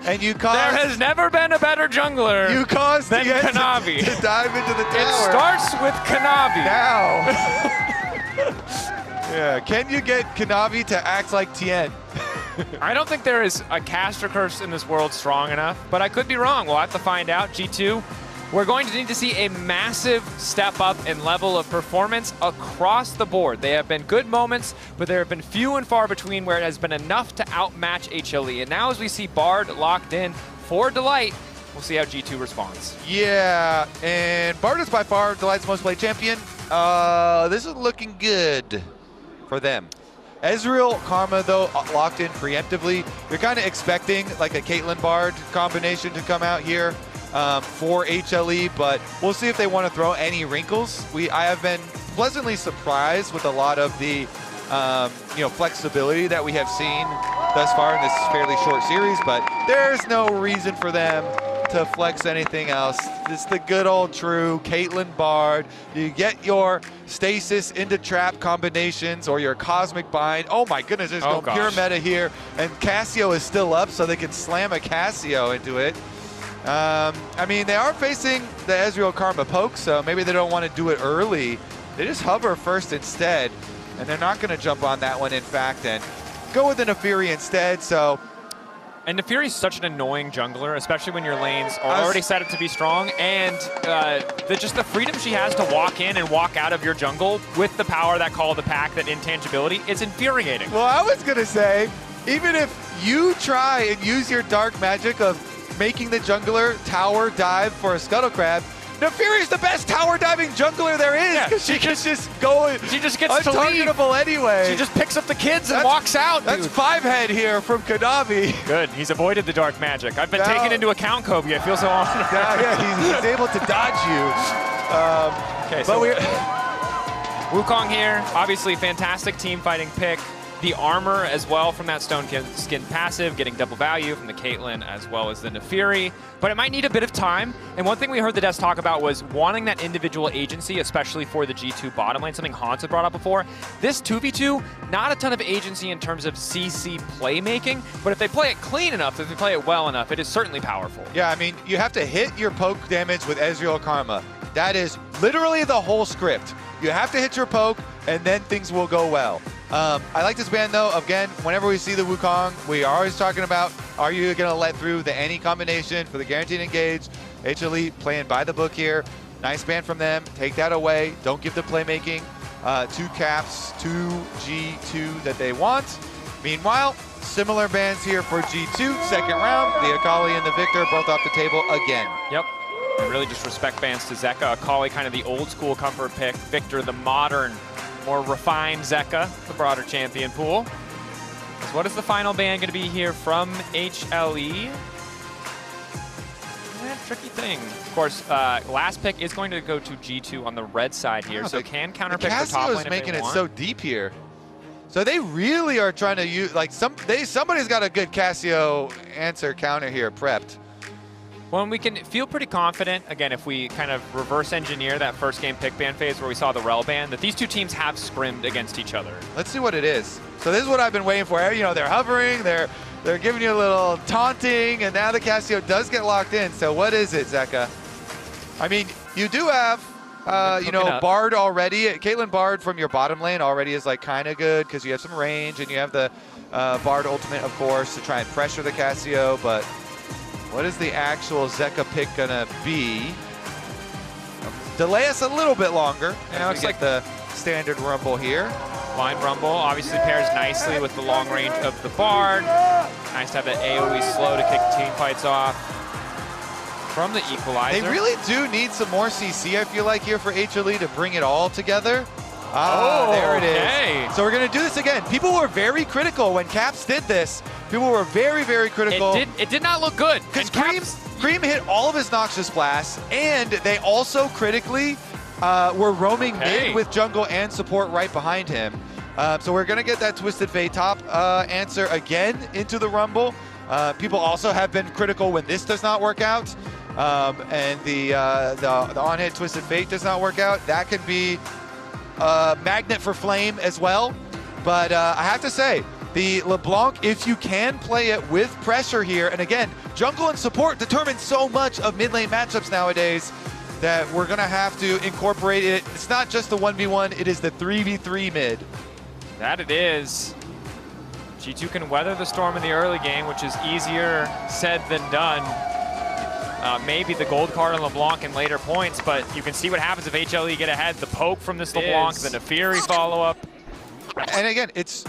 and you caused... There has never been a better jungler than Kanavi. To dive into the tower. It starts with Kanavi. Now. Yeah, can you get Kanavi to act like Tien? I don't think there is a caster curse in this world strong enough, but I could be wrong. We'll have to find out. G2, we're going to need to see a massive step up in level of performance across the board. They have been good moments, but there have been few and far between where it has been enough to outmatch HLE. And now as we see Bard locked in for Delight, we'll see how G2 responds. Yeah, and Bard is by far Delight's most played champion. This is looking good for them. Ezreal, Karma, though, locked in preemptively. You're kind of expecting like a Caitlyn Bard combination to come out here for HLE, but we'll see if they want to throw any wrinkles. I have been pleasantly surprised with a lot of the flexibility that we have seen thus far in this fairly short series, but there's no reason for them to flex anything else. It's the good old true Caitlyn Bard. You get your stasis into trap combinations or your cosmic bind. Oh my goodness, there's no pure meta here. And Cassio is still up, so they can slam a Cassio into it. I mean, they are facing the Ezreal Karma poke, so maybe they don't want to do it early. They just hover first instead, and they're not going to jump on that one, in fact, and go with the Naafiri instead. So. And Naafiri is such an annoying jungler, especially when your lanes are already set up to be strong, and just the freedom she has to walk in and walk out of your jungle with the power, that call of the pack, that intangibility, it's infuriating. Well, I was going to say, even if you try and use your dark magic of making the jungler tower dive for a Scuttle Crab, Naafiri is the best tower diving jungler there is. Yeah, she can just go. She just gets to leave. Anyway. She just picks up the kids and walks out. That's 5-head here from Kanavi. Good. He's avoided the dark magic. I've been taken into account, Kobe. I feel so honored. Yeah, he's able to dodge you. Okay, so Wukong here, obviously fantastic team fighting pick. The armor as well from that Stone Skin passive, getting double value from the Caitlyn as well as the Naafiri. But it might need a bit of time. And one thing we heard the devs talk about was wanting that individual agency, especially for the G2 bottom lane, something Hans had brought up before. This 2v2, not a ton of agency in terms of CC playmaking, but if they play it clean enough, if they play it well enough, it is certainly powerful. Yeah, I mean, you have to hit your poke damage with Ezreal Karma. That is literally the whole script. You have to hit your poke, and then things will go well. I like this ban, though. Again, whenever we see the Wukong, we are always talking about, are you going to let through the any combination for the guaranteed engage? HLE playing by the book here. Nice ban from them. Take that away. Don't give the playmaking two caps to G2 that they want. Meanwhile, similar bans here for G2. Second round, the Akali and the Victor both off the table again. Yep. And really just respect bans to Zeka. Akali kind of the old school comfort pick. Victor the modern, more refined Zeka, the broader champion pool. So what is the final ban going to be here from HLE? Tricky thing. Of course, last pick is going to go to G2 on the red side here, so can counterpick the top lane if they want. Cassio is making it so deep here. So they really are trying to use, like, somebody's got a good Cassio answer counter here prepped. Well, and we can feel pretty confident, again, if we kind of reverse engineer that first game pick ban phase where we saw the rel ban, that these two teams have scrimmed against each other. Let's see what it is. So this is what I've been waiting for. You know, they're hovering, they're giving you a little taunting, and now the Cassio does get locked in. So what is it, Zeka? I mean, you do have, you know, Bard already. Caitlyn Bard from your bottom lane already is like kind of good because you have some range, and you have the Bard ultimate, of course, to try and pressure the Cassio, but what is the actual Zeka pick gonna be? Delay us a little bit longer. Yeah, looks like the standard Rumble here. Blind Rumble obviously pairs nicely with the long range of the Bard. Nice to have that AoE slow to kick team fights off from the Equalizer. They really do need some more CC, I feel like, here for HLE to bring it all together. There it is. So we're going to do this again. People were very critical when Caps did this. People were very, very critical. It did not look good. Because Cream hit all of his Noxious Blasts, and they also critically were roaming mid with jungle and support right behind him. So we're going to get that Twisted Fate top answer again into the Rumble. People also have been critical when this does not work out, and the on-hit Twisted Fate does not work out. That can be magnet for flame as well. But I have to say, The LeBlanc, if you can play it with pressure here, and again, jungle and support determine so much of mid lane matchups nowadays that we're gonna have to incorporate it. It's not just the 1v1, it is the 3v3 mid. That it is. G2 can weather the storm in the early game, which is easier said than done. Maybe the gold card on LeBlanc in later points, but you can see what happens if HLE get ahead. The poke from this LeBlanc, the Naafiri follow-up. And again, it's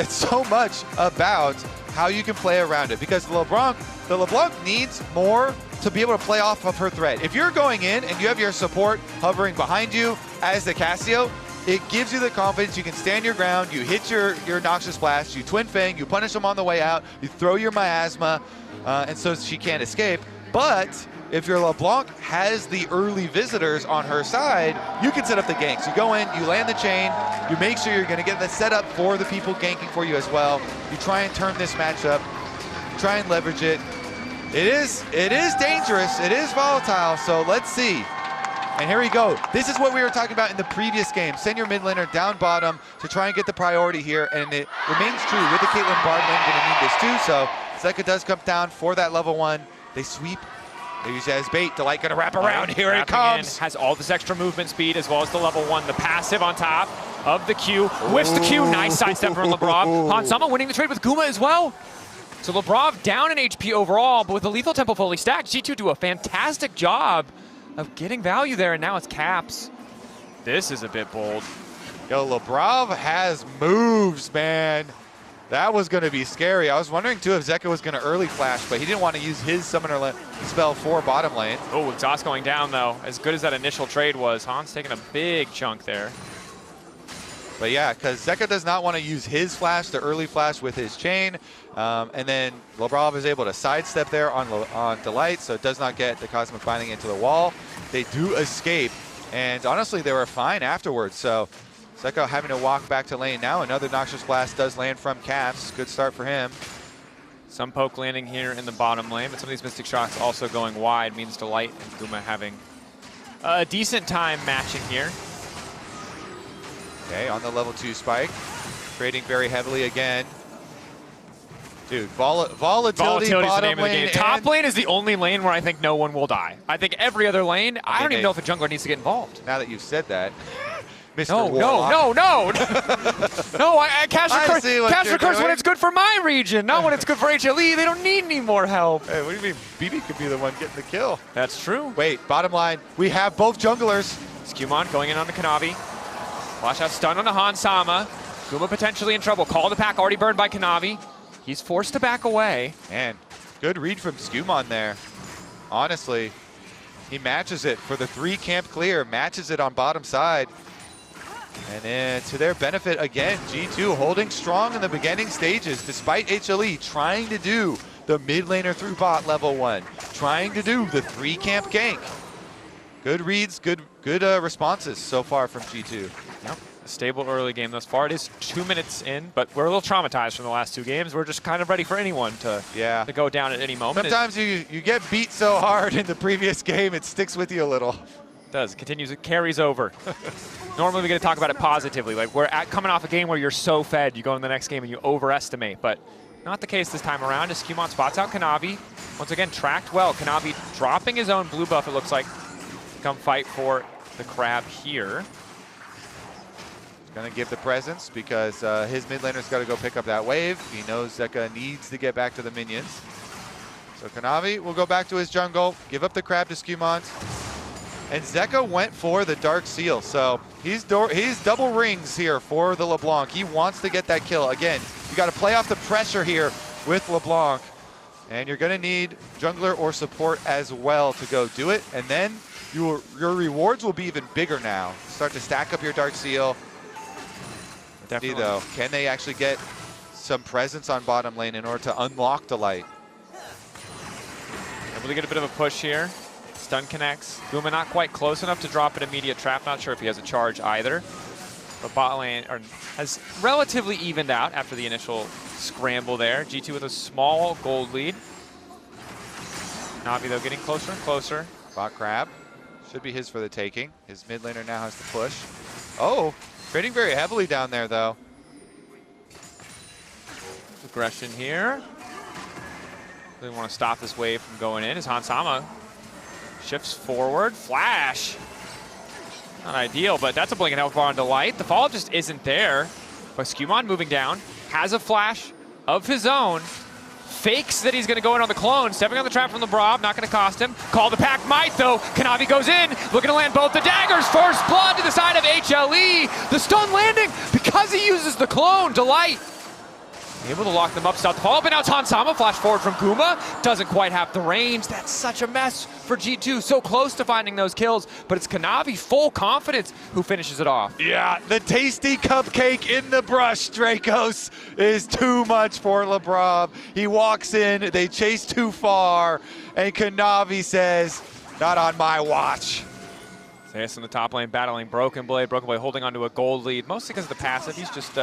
so much about how you can play around it, because the LeBlanc needs more to be able to play off of her threat. If you're going in and you have your support hovering behind you as the Cassio, it gives you the confidence. You can stand your ground, you hit your Noxious Blast, you Twin Fang, you punish them on the way out, you throw your Miasma, and so she can't escape. But if your LeBlanc has the early visitors on her side, you can set up the ganks. You go in, you land the chain, you make sure you're gonna get the setup for the people ganking for you as well. You try and turn this matchup, you try and leverage it. It is dangerous, it is volatile, so let's see. And here we go. This is what we were talking about in the previous game. Send your mid laner down bottom to try and get the priority here, and it remains true with the Caitlyn Bard lane, gonna need this too, so Zeka does come down for that level 1. They sweep, they use it as bait. Delight gonna wrap around, here it comes. Has all this extra movement speed as well as the level 1, the passive on top of the Q. Whiffs the Q, nice sidestep from Labrov. Hansama winning the trade with Guma as well. So Labrov down in HP overall, but with the lethal tempo fully stacked, G2 do a fantastic job of getting value there, and now it's Caps. This is a bit bold. Yo, Labrov has moves, man. That was going to be scary. I was wondering too if Zeka was going to early flash, but he didn't want to use his summoner spell for bottom lane. Oh, exhaust going down though. As good as that initial trade was, Hans taking a big chunk there. But yeah, because Zeka does not want to use his flash, the early flash with his chain. And then Labrov is able to sidestep there on Delight, so it does not get the Cosmic Binding into the wall. They do escape, and honestly, they were fine afterwards. So Zeka having to walk back to lane now. Another Noxious Blast does land from Caps. Good start for him. Some poke landing here in the bottom lane, but some of these Mystic Shots also going wide means Delight and Guma having a decent time matching here. Okay, on the level 2 spike. Trading very heavily again. Dude, volatility is the bottom name of the lane. game. Top lane is the only lane where I think no one will die. I think every other lane, I don't even know if a jungler needs to get involved. Now that you've said that, Mr. No, Warlock. no, I cast a curse when it's good for my region, not when it's good for HLE. They don't need any more help. Hey, what do you mean? BB could be the one getting the kill. That's true. Wait, bottom line, we have both junglers. SkewMond going in on the Kanavi. Flash out stun on the Hansama. Guma potentially in trouble. Call to pack already burned by Kanavi. He's forced to back away. Man, good read from SkewMond there. Honestly, he matches it for the 3 camp clear, matches it on bottom side. And then to their benefit again, G2 holding strong in the beginning stages despite HLE trying to do the mid laner through bot level 1, trying to do the 3 camp gank. Good reads, good responses so far from G2. Yep. A stable early game thus far. It is 2 minutes in, but we're a little traumatized from the last 2 games. We're just kind of ready for anyone to go down at any moment. Sometimes you get beat so hard in the previous game, it sticks with you a little. It does. It carries over. Normally we're going to talk about it positively. Like coming off a game where you're so fed, you go in the next game and you overestimate, but not the case this time around. As SkewMond spots out Kanavi. Once again, tracked well. Kanavi dropping his own blue buff, it looks like, to come fight for the crab here. Gonna give the presence because his mid laner's got to go pick up that wave. He knows Zeka needs to get back to the minions. So Kanavi will go back to his jungle, give up the crab to SkewMond. And Zeka went for the Dark Seal, so he's double rings here for the LeBlanc. He wants to get that kill. Again, you got to play off the pressure here with LeBlanc, and you're going to need jungler or support as well to go do it. And then your rewards will be even bigger now. Start to stack up your Dark Seal. Definitely. See though, can they actually get some presence on bottom lane in order to unlock Delight? Able to get a bit of a push here. Stun connects. Guma not quite close enough to drop an immediate trap. Not sure if he has a charge either. But bot lane has relatively evened out after the initial scramble there. G2 with a small gold lead. Navi though getting closer and closer. Bot crab should be his for the taking. His mid laner now has to push. Oh, trading very heavily down there though. aggression here. They want to stop this wave from going in as Hansama shifts forward. Flash. Not ideal, but that's a blinking health bar on Delight. The follow-up just isn't there. But SkewMond moving down, has a flash of his own. Fakes that he's going to go in on the clone. Stepping on the trap from Labrov, not going to cost him. Call the pack might, though. Kanavi goes in, looking to land both the daggers. First blood to the side of HLE. The stun landing because he uses the clone. Delight able to lock them up, stop the follow-up, and now it's Hansama, flash forward from Guma. Doesn't quite have the range. That's such a mess for G2. So close to finding those kills, but it's Kanavi, full confidence, who finishes it off. Yeah, the tasty cupcake in the brush, Drakos, is too much for Labrov. He walks in, they chase too far, and Kanavi says, not on my watch. Zeus in the top lane battling Broken Blade. Broken Blade holding onto a gold lead, mostly because of the passive. He's just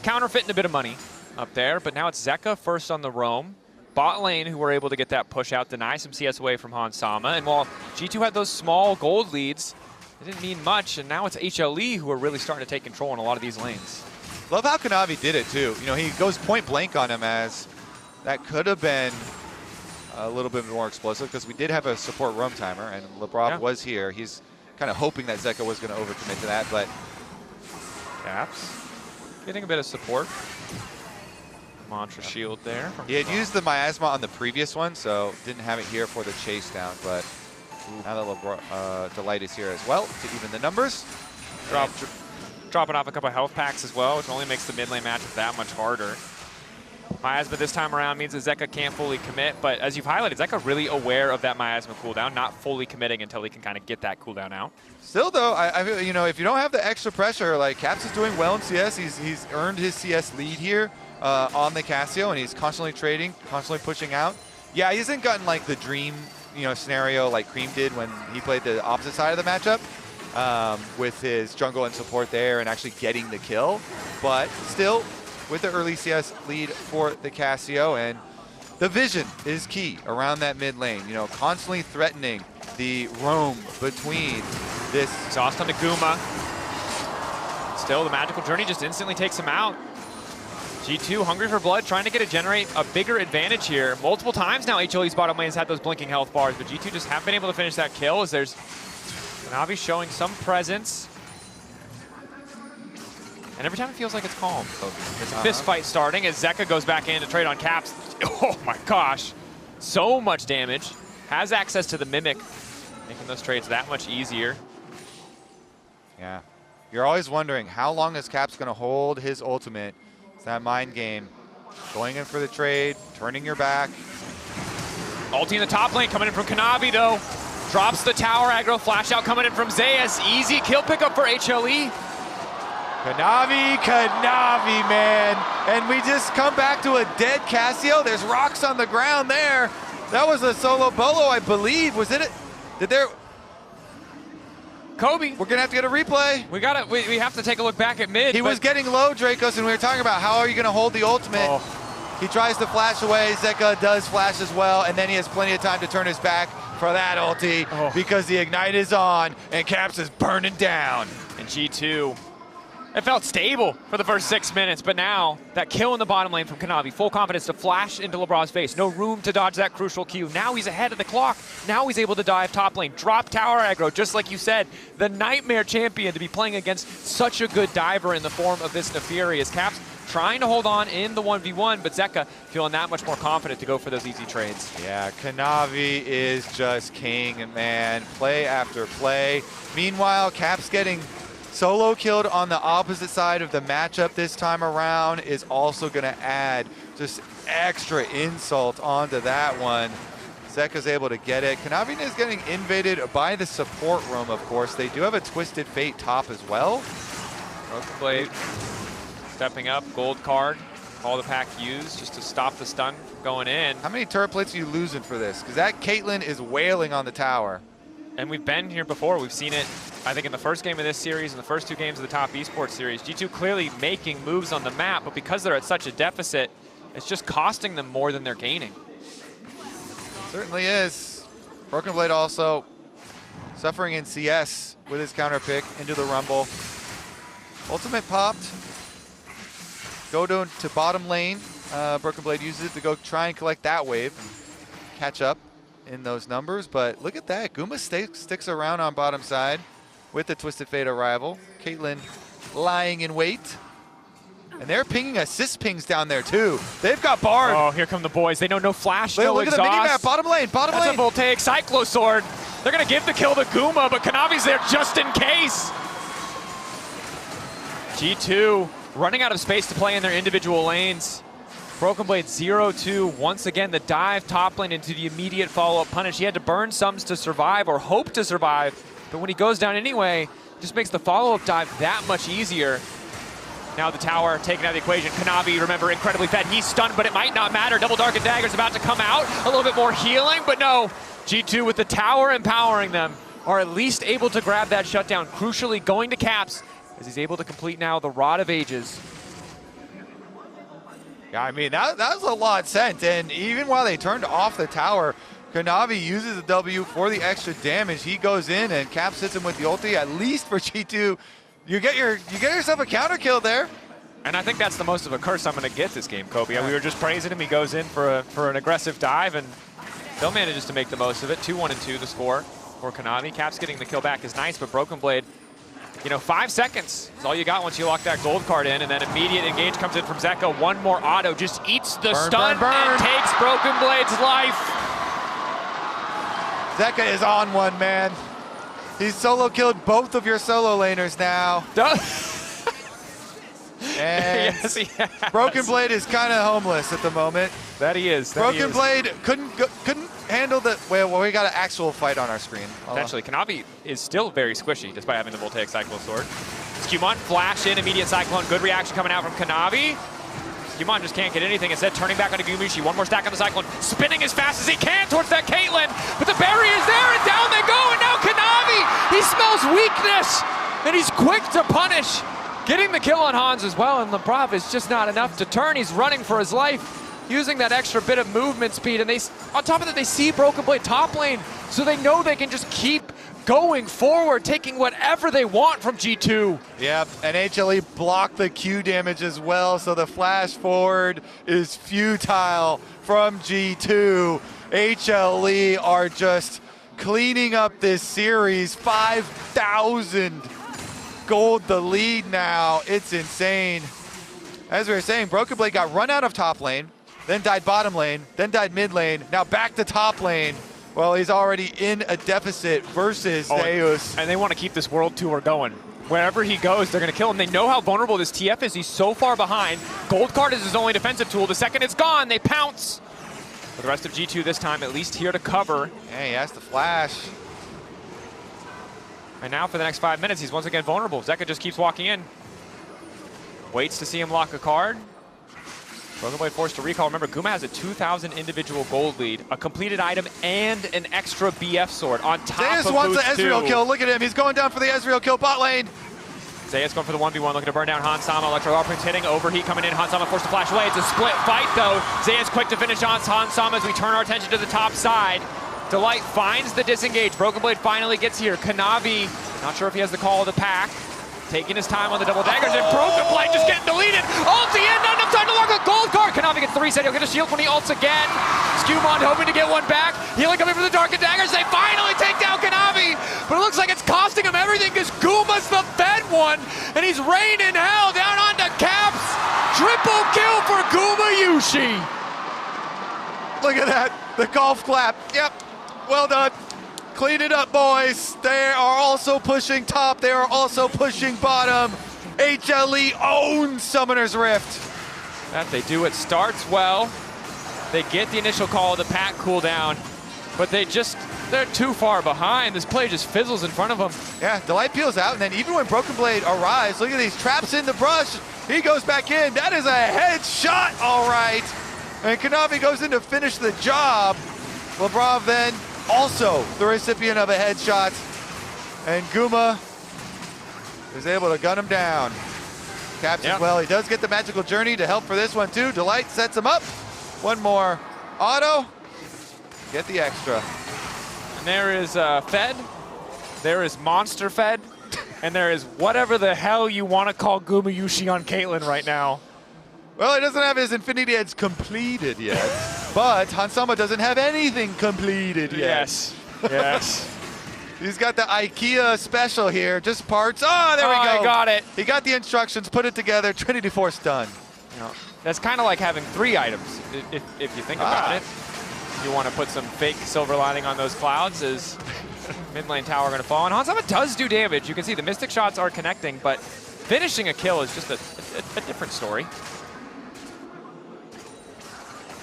counterfeiting a bit of money up there, but now it's Zeka first on the roam. Bot lane, who were able to get that push out, deny some CS away from Hansama. And while G2 had those small gold leads, it didn't mean much, and now it's HLE who are really starting to take control in a lot of these lanes. Love how Kanavi did it too. You know, he goes point blank on him, as that could have been a little bit more explosive because we did have a support roam timer, and Labrov was here. He's kind of hoping that Zeka was going to overcommit to that, but Caps getting a bit of support. Mantra shield there. He had used the miasma on the previous one, so didn't have it here for the chase down, but now that Delight is here as well to even the numbers. Dropping off a couple of health packs as well, which only makes the mid lane matchup that much harder. Miasma this time around means that Zeka can't fully commit, but as you've highlighted, Zeka really aware of that miasma cooldown, not fully committing until he can kind of get that cooldown out. Still though, I feel, you know, if you don't have the extra pressure, like Caps is doing well in CS, he's earned his CS lead here on the Cassio, and he's constantly trading, constantly pushing out. Yeah, he hasn't gotten like the dream, you know, scenario like Cream did when he played the opposite side of the matchup with his jungle and support there and actually getting the kill, but still with the early CS lead for the Cassio, and the vision is key around that mid lane. You know, constantly threatening the roam between this. Exhaust onto Guma. Still, the magical journey just instantly takes him out. G2 hungry for blood, trying to generate a bigger advantage here. Multiple times now HLE's bottom lane has had those blinking health bars, but G2 just haven't been able to finish that kill, as there's Kanavi showing some presence. And every time it feels like it's calm. There's a fist fight starting as Zeka goes back in to trade on Caps. Oh my gosh, so much damage. Has access to the Mimic, making those trades that much easier. Yeah, you're always wondering how long is Caps going to hold his ultimate. It's that mind game. Going in for the trade, turning your back. Ulti in the top lane coming in from Kanavi though. Drops the tower aggro, flash out coming in from Zeus. Easy kill pickup for HLE. Kanavi, man. And we just come back to a dead Cassio. There's rocks on the ground there. That was a solo bolo, I believe. Was it? Did there? Kobe. We're gonna have to get a replay. We have to take a look back at mid. He was getting low, Drakos, and we were talking about how are you gonna hold the ultimate. Oh. He tries to flash away. Zeka does flash as well, and then he has plenty of time to turn his back for that ulti because the ignite is on and Caps is burning down. And G2. It felt stable for the first 6 minutes, but now that kill in the bottom lane from Kanavi, full confidence to flash into Labrov's face. No room to dodge that crucial Q. Now he's ahead of the clock. Now he's able to dive top lane, drop tower aggro, just like you said. The nightmare champion to be playing against such a good diver in the form of this Naafiri, as Caps trying to hold on in the 1v1, but Zeka feeling that much more confident to go for those easy trades. Yeah, Kanavi is just king, man. Play after play. Meanwhile, Caps getting solo killed on the opposite side of the matchup this time around is also going to add just extra insult onto that one. Zeka's able to get it. Kanavi is getting invaded by the support room, of course. They do have a Twisted Fate top as well. Broken Blade stepping up, gold card. All the pack used just to stop the stun from going in. How many turret plates are you losing for this? Because that Caitlyn is wailing on the tower. And we've been here before. We've seen it, I think, in the first game of this series and the first 2 games of the top esports series. G2 clearly making moves on the map, but because they're at such a deficit, it's just costing them more than they're gaining. Certainly is. Broken Blade also suffering in CS with his counter pick into the Rumble. Ultimate popped. Go to bottom lane. Broken Blade uses it to go try and collect that wave and catch up in those numbers. But look at that. Guma sticks around on bottom side with the Twisted Fate arrival. Caitlyn lying in wait. And they're pinging assist pings down there too. They've got Bard. Oh, here come the boys. They know no flash, no look exhaust. Look at the minimap. Bottom lane. Bottom lane. That's a Voltaic Cyclo Sword. They're going to give the kill to Guma, but Kanavi's there just in case. G2 running out of space to play in their individual lanes. Broken Blade 0-2. Once again, the dive top lane into the immediate follow-up punish. He had to burn sums to survive or hope to survive, but when he goes down anyway, it just makes the follow-up dive that much easier. Now the tower taken out of the equation. Kanavi, remember, incredibly fed. He's stunned, but it might not matter. Double Dark and Dagger's about to come out. A little bit more healing, but no. G2 with the tower empowering them are at least able to grab that shutdown. Crucially going to Caps as he's able to complete now the Rod of Ages. Yeah, I mean, that was a lot sent. And even while they turned off the tower, Kanavi uses the W for the extra damage. He goes in and Caps hits him with the ulti, at least for G2. You get yourself a counter kill there. And I think that's the most of a curse I'm going to get this game, Kobe. We were just praising him. He goes in for an aggressive dive, and Phil manages to make the most of it. 2-1-2 the score for Kanavi. Caps getting the kill back is nice, but Broken Blade, 5 seconds is all you got once you lock that gold card in, and then immediate engage comes in from Zeka. One more auto, just eats the stun and takes Broken Blade's life. Zeka is on one, man. He's solo killed both of your solo laners now. And yes, he has. Broken Blade is kind of homeless at the moment. That he is. Broken Blade couldn't handle the. Well, we got an actual fight on our screen. Eventually, Kanavi is still very squishy despite having the Voltaic Cyclone Sword. SkewMond flash in, immediate Cyclone. Good reaction coming out from Kanavi. SkewMond just can't get anything. Instead, turning back onto Gumayusi. One more stack on the Cyclone. Spinning as fast as he can towards that Caitlyn. But the barrier is there, and down they go. And now Kanavi, he smells weakness. And he's quick to punish. Getting the kill on Hans as well. And Labrov is just not enough to turn. He's running for his life, using that extra bit of movement speed. And on top of that, they see Broken Blade top lane. So they know they can just keep going forward, taking whatever they want from G2. Yep, and HLE blocked the Q damage as well, so the flash forward is futile from G2. HLE are just cleaning up this series. 5,000 gold the lead now. It's insane. As we were saying, Broken Blade got run out of top lane, then died bottom lane, then died mid lane, now back to top lane. Well, he's already in a deficit versus Zeus. And they want to keep this world tour going. Wherever he goes, they're going to kill him. They know how vulnerable this TF is. He's so far behind. Gold card is his only defensive tool. The second it's gone, they pounce. For the rest of G2 this time, at least here to cover. Yeah, he has to flash. And now for the next 5 minutes, he's once again vulnerable. Zeka just keeps walking in. Waits to see him lock a card. Broken Blade forced to recall. Remember, Guma has a 2,000 individual gold lead, a completed item, and an extra BF sword on top Zeus of wants the Boots Ezreal 2. kill. Look at him. He's going down for the Ezreal kill bot lane. Zeus going for the 1v1, looking to burn down Hansama. Electro Arpin's hitting, overheat coming in. Hansama forced to flash away. It's a split fight, though. Zeus quick to finish on Hansama as we turn our attention to the top side. Delight finds the disengage. Broken Blade finally gets here. Kanavi, not sure if he has the call of the pack. Taking his time on the double daggers, and Broken Blade just getting deleted. Ulti in, not enough time to lock a gold card. Kanavi gets the reset, he'll get a shield when he ults again. SkewMond hoping to get one back. Healing coming from the Dark and Daggers. They finally take down Kanavi, but it looks like it's costing him everything because Guma's the fed one, and he's raining hell down onto Caps. Triple kill for Gumayusi. Look at that, the golf clap. Yep, well done. Clean it up, boys. They are also pushing top. They are also pushing bottom. HLE owns Summoner's Rift. That they do. It starts well. They get the initial call of the pack cooldown, but they're too far behind. This play just fizzles in front of them. Yeah, Delight peels out, and then even when Broken Blade arrives, look at these traps in the brush. He goes back in. That is a headshot, all right. And Kanavi goes in to finish the job. Labrov then also the recipient of a headshot, and Guma is able to gun him down. Caps as well. He does get the magical journey to help for this one too. Delight sets him up. One more auto. Get the extra. And there is Fed. There is Monster Fed. And there is whatever the hell you want to call Gumayusi on Caitlyn right now. Well, he doesn't have his Infinity Edge completed yet, but Hanwha doesn't have anything completed yet. Yes, yes. He's got the IKEA special here, just parts. Oh, there we go. I got it. He got the instructions, put it together, Trinity Force done. You know, that's kind of like having 3 items, if you think about it. You want to put some fake silver lining on those clouds as mid lane tower going to fall. And Hanwha does do damage. You can see the Mystic shots are connecting, but finishing a kill is just a different story.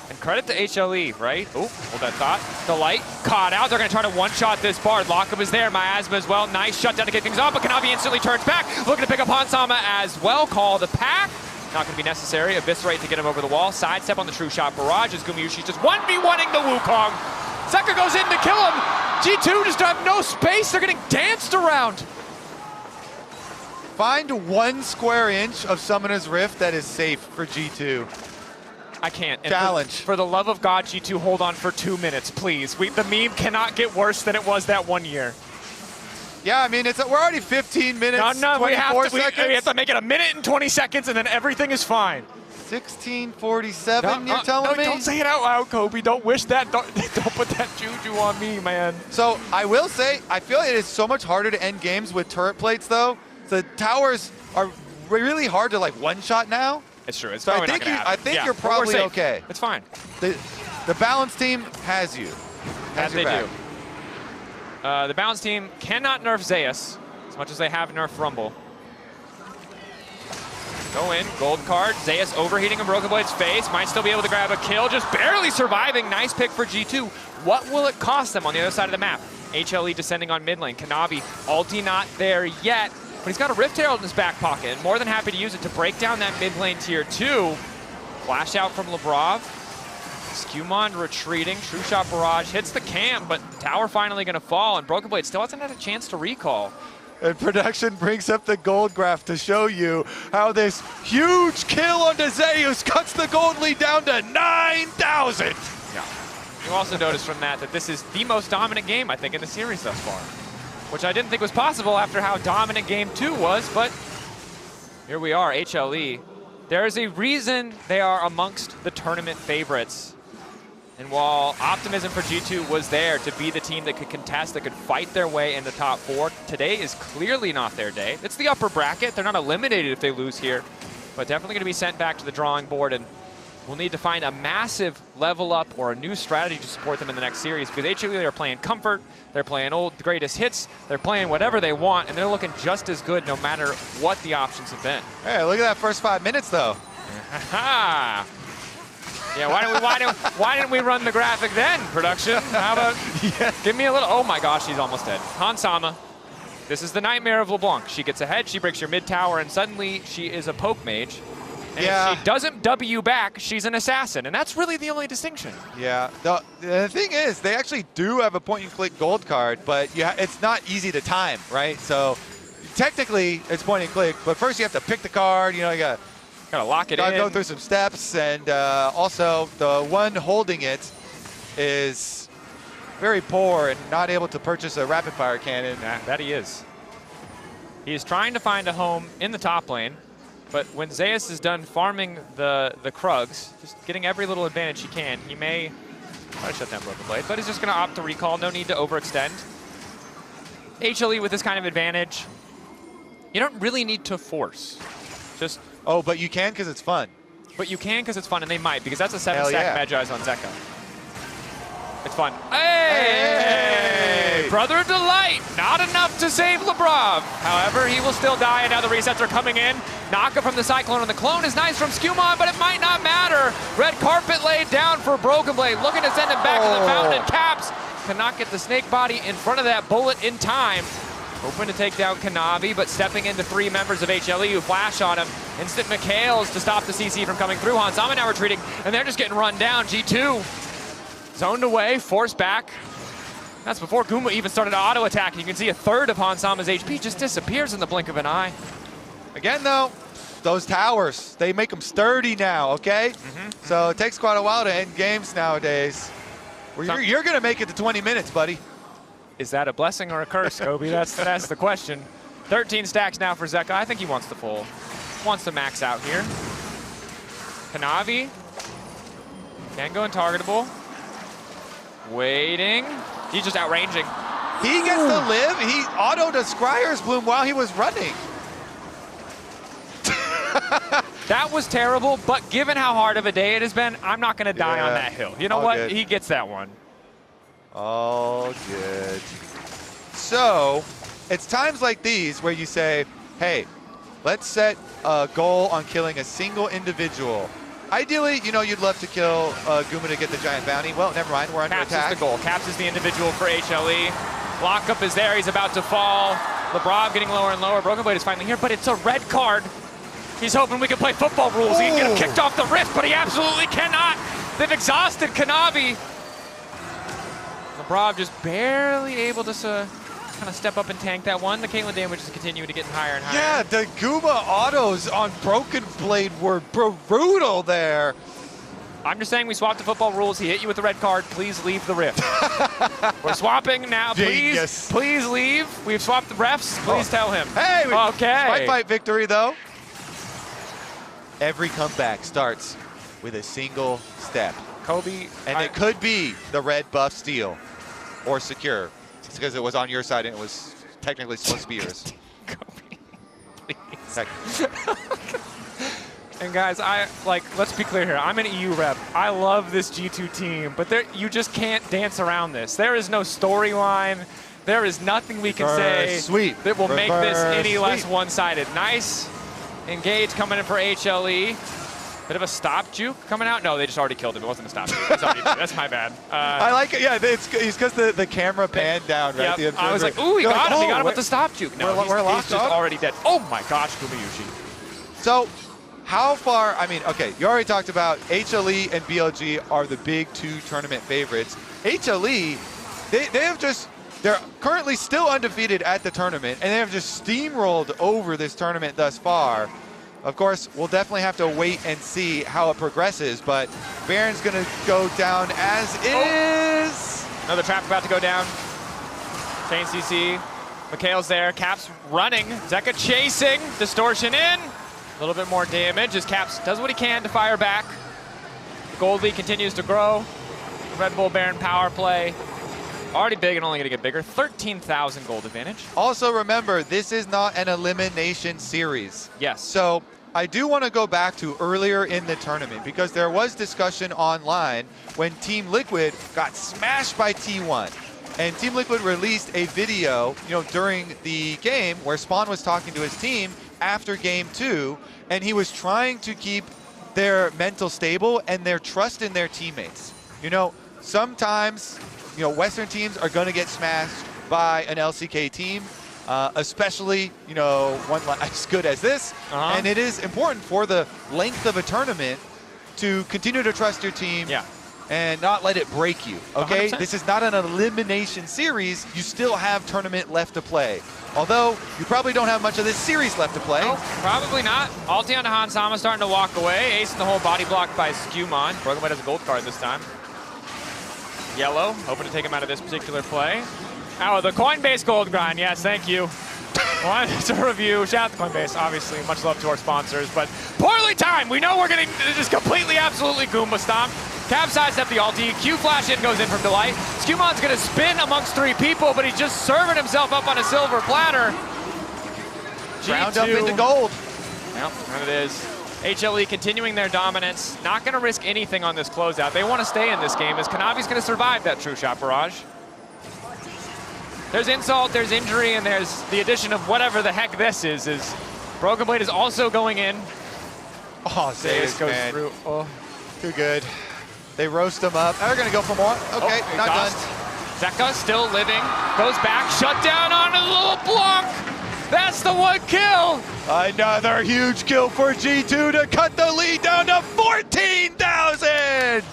And credit to HLE, right? Oh, hold that thought. The light caught out. They're going to try to one-shot this Bard. Lockup is there. Miasma as well. Nice shutdown to kick things off, but Kanavi instantly turns back. Looking to pick up Hanwha as well. Call the pack. Not going to be necessary. Eviscerate to get him over the wall. Sidestep on the True Shot barrage as Gumayusi just 1v1ing the Wukong. Zeka goes in to kill him. G2 just have no space. They're getting danced around. Find 1 square inch of Summoner's Rift that is safe for G2. I can't. And Challenge. For the love of God, G2, hold on for 2 minutes, please. The meme cannot get worse than it was that 1 year. Yeah, I mean, we're already 15 minutes, 24 seconds. We have to make it 1 minute and 20 seconds, and then everything is fine. 16:47, you're telling me? Don't say it out loud, Kobe. Don't wish that. Don't put that juju on me, man. So I will say, I feel it is so much harder to end games with turret plates, though. The towers are really hard to, like, one-shot now. It's true. It's so probably I think you're probably okay. It's fine. The balance team has you. As they do. The balance team cannot nerf Zeus as much as they have nerfed Rumble. Go in, gold card. Zeus overheating in Broken Blade's face. Might still be able to grab a kill, just barely surviving. Nice pick for G2. What will it cost them on the other side of the map? HLE descending on mid lane. Kanavi, ulti not there yet. But he's got a Rift Herald in his back pocket, and more than happy to use it to break down that mid lane tier 2. Flash out from Labrov. SkewMond retreating. True Shot barrage hits the camp, but tower finally going to fall, and Broken Blade still hasn't had a chance to recall. And production brings up the gold graph to show you how this huge kill onto Zeus cuts the gold lead down to 9,000. Yeah. You also notice from that this is the most dominant game, I think, in the series thus far, which I didn't think was possible after how dominant Game 2 was, but here we are, HLE. There is a reason they are amongst the tournament favorites. And while optimism for G2 was there to be the team that could contest, that could fight their way in the top 4, today is clearly not their day. It's the upper bracket. They're not eliminated if they lose here, but definitely going to be sent back to the drawing board, and we'll need to find a massive level up or a new strategy to support them in the next series, because HLE are playing comfort, they're playing old greatest hits, they're playing whatever they want, and they're looking just as good no matter what the options have been. Hey, look at that first 5 minutes, though. Yeah, why didn't we run the graphic then, production? How about, give me a little, oh my gosh, she's almost dead. Hanwha, this is the nightmare of LeBlanc. She gets ahead, she breaks your mid tower, and suddenly she is a poke mage. And if she doesn't W back, she's an assassin, and that's really the only distinction. Yeah, the thing is, they actually do have a point-and-click gold card, but it's not easy to time, right? So technically, it's point-and-click, but first you have to pick the card, you know, you gotta lock it in. Go through some steps, and also the one holding it is very poor and not able to purchase a rapid-fire cannon. That he is. He is trying to find a home in the top lane. But when Zeus is done farming the Krugs, just getting every little advantage he can, he may try to shut down Broken Blade, but he's just going to opt to recall. No need to overextend. HLE with this kind of advantage, you don't really need to force. Just but you can because it's fun. But you can because it's fun, and they might, because that's a 7-stack Magi's on Zeka. It's fun. Hey! Brother of Delight! Not enough to save Labrov. However, he will still die, and now the resets are coming in. Knockup from the Cyclone, and the clone is nice from SkewMond, but it might not matter. Red carpet laid down for Broken Blade, looking to send him back to the fountain. Caps cannot get the snake body in front of that bullet in time. Hoping to take down Kanavi, but stepping into 3 members of HLE who flash on him. Instant McHale's to stop the CC from coming through. Hanwha now retreating, and they're just getting run down. G2 zoned away, forced back. That's before Guma even started auto-attack. You can see a third of Hanwha's HP just disappears in the blink of an eye. Again, though, those towers, they make them sturdy now, okay? So it takes quite a while to end games nowadays. You're going to make it to 20 minutes, buddy. Is that a blessing or a curse, Kobe? That's the question. 13 stacks now for Zeka. I think he wants the full. Wants to max out here. Kanavi can go untargetable. Waiting. He's just outranging. He gets to live. He autoed a Scryer's Bloom while he was running. That was terrible, but given how hard of a day it has been, I'm not going to die on that hill. You know what? Good. He gets that one. All good. So, it's times like these where you say, hey, let's set a goal on killing a single individual. Ideally, you know, you'd love to kill Guma to get the giant bounty. Well, never mind, we're under Caps attack. is the goal. Caps is the individual for HLE. Lockup is there, he's about to fall. Labrov getting lower and lower. Broken Blade is finally here, but it's a red card. He's hoping we can play football rules. He can get him kicked off the rift, but he absolutely cannot. They've exhausted Kanavi. Labrov just barely able to kind of step up and tank that one. The Caitlyn damage is continuing to get higher and higher. Yeah, the Guma autos on Broken Blade were brutal there. I'm just saying we swapped the football rules. He hit you with the red card. Please leave the rift. We're swapping now. Genius. Please leave. We've swapped the refs. Please tell him. Hey, okay. Fight victory though. Every comeback starts with a single step. Kobe. And it could be the red buff steal or secure. It's because it was on your side and it was technically supposed to be yours. Kobe, please. And guys, let's be clear here. I'm an EU rep. I love this G2 team, but you just can't dance around this. There is no storyline. There is nothing we can say that will make this any less one-sided. Nice engage coming in for HLE. Bit of a stop juke coming out. No, they just already killed him. It wasn't a stop juke. That's my bad. I like it. Yeah, it's because the camera panned down, right? Yep. I was like, ooh, he got him. He got him with the stop juke. No, he's just already dead. Oh my gosh, Gumayusi. So, how far? I mean, okay, you already talked about HLE and BLG are the big two tournament favorites. HLE, they're currently still undefeated at the tournament, and they have just steamrolled over this tournament thus far. Of course, we'll definitely have to wait and see how it progresses, but Baron's going to go down as is. Another trap about to go down. Chain CC. Mikhail's there. Caps running. Zeka chasing. Distortion in. A little bit more damage as Caps does what he can to fire back. The gold lead continues to grow. Red Bull Baron power play. Already big and only going to get bigger. 13,000 gold advantage. Also remember, this is not an elimination series. Yes. So I do want to go back to earlier in the tournament because there was discussion online when Team Liquid got smashed by T1. And Team Liquid released a video, during the game where Spawn was talking to his team after game 2, and he was trying to keep their mental stable and their trust in their teammates. Sometimes Western teams are going to get smashed by an LCK team, especially, one as good as this. And it is important for the length of a tournament to continue to trust your team and not let it break you, okay? 100%. This is not an elimination series. You still have tournament left to play. Although, you probably don't have much of this series left to play. No, probably not. Ulti onto Hansama starting to walk away. Ace in the hole, body blocked by SkewMond. Broken Blade has a gold card this time. Yellow, hoping to take him out of this particular play. Oh, the Coinbase gold grind. Yes, thank you. One to review. Shout out to Coinbase, obviously. Much love to our sponsors, but poorly timed. We know we're getting just completely, absolutely Goomba stomped. Cap sidestep the ulti. Q flash in goes in from Delight. SkewMond's going to spin amongst 3 people, but he's just serving himself up on a silver platter. Round up into gold. Yep, and it is. HLE continuing their dominance. Not going to risk anything on this closeout. They want to stay in this game as Kanavi's going to survive that true shot barrage. There's insult, there's injury, and there's the addition of whatever the heck this is Broken Blade is also going in. Oh, Zeus goes through. Oh. Too good. They roast him up. They're going to go for more. Okay, not done. Zeka still living. Goes back, shut down on a LeBlanc. That's the 1 kill. Another huge kill for G2 to cut the lead down to 14,000.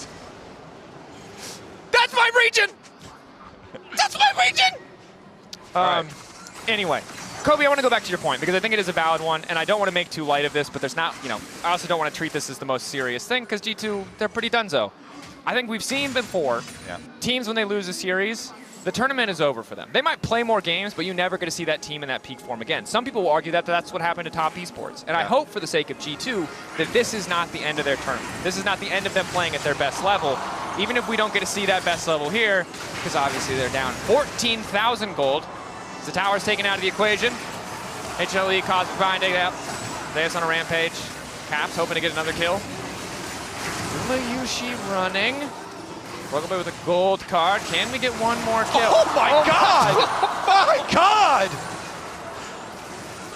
That's my region. That's my region. Anyway, Kobe, I want to go back to your point because I think it is a valid one, and I don't want to make too light of this, but there's not, I also don't want to treat this as the most serious thing because G2, they're pretty donezo. I think we've seen before teams when they lose a series, the tournament is over for them. They might play more games, but you never get to see that team in that peak form again. Some people will argue that that's what happened to top esports. And I hope for the sake of G2 that this is not the end of their tournament. This is not the end of them playing at their best level, even if we don't get to see that best level here, because obviously they're down 14,000 gold. The tower's taken out of the equation. HLE Cosmic finding out. Zeus on a rampage. Caps hoping to get another kill. Gumayusi running. Welcome with a gold card. Can we get one more kill? Oh my God! My God!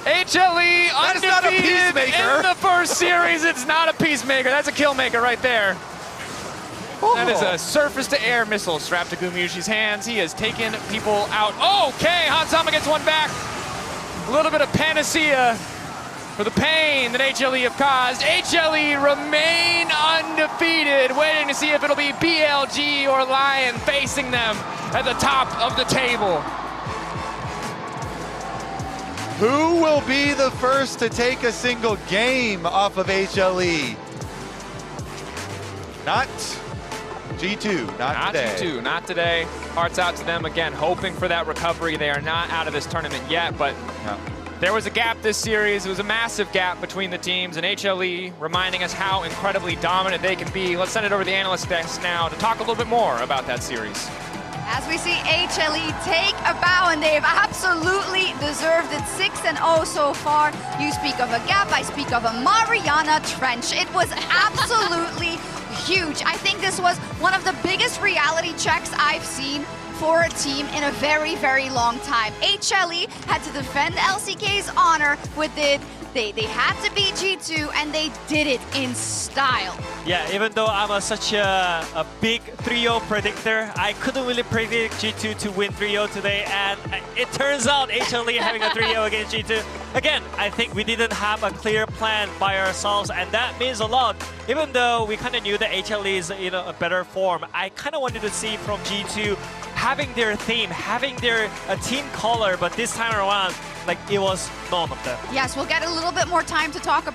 HLE That is not a undefeated peacemaker. in the first series. It's not a peacemaker. That's a kill maker right there. That is a surface-to-air missile strapped to Gumayusi's hands. He has taken people out. Okay, Hansama gets one back. A little bit of panacea for the pain that HLE have caused. HLE remain undefeated, waiting to see if it'll be BLG or Lion facing them at the top of the table. Who will be the first to take a single game off of HLE? Not G2, not today. G2, not today. Hearts out to them again, hoping for that recovery. They are not out of this tournament yet, but there was a gap this series. It was a massive gap between the teams, and HLE reminding us how incredibly dominant they can be. Let's send it over to the analyst desk now to talk a little bit more about that series. As we see HLE take a bow, and they've absolutely deserved it. 6-0 so far. You speak of a gap, I speak of a Mariana Trench. It was absolutely huge. I think this was one of the biggest reality checks I've seen for a team in a very, very long time. HLE had to defend LCK's honor with it. They had to beat G2, and they did it in style. Yeah, even though I'm such a big 3-0 predictor, I couldn't really predict G2 to win 3-0 today, and it turns out HLE having a 3-0 against G2. Again, I think we didn't have a clear plan by ourselves, and that means a lot. Even though we kind of knew that HLE is a better form, I kind of wanted to see from G2 having their theme, having their team color, but this time around, like, it was none of them. Yes, we'll get a little bit more time to talk about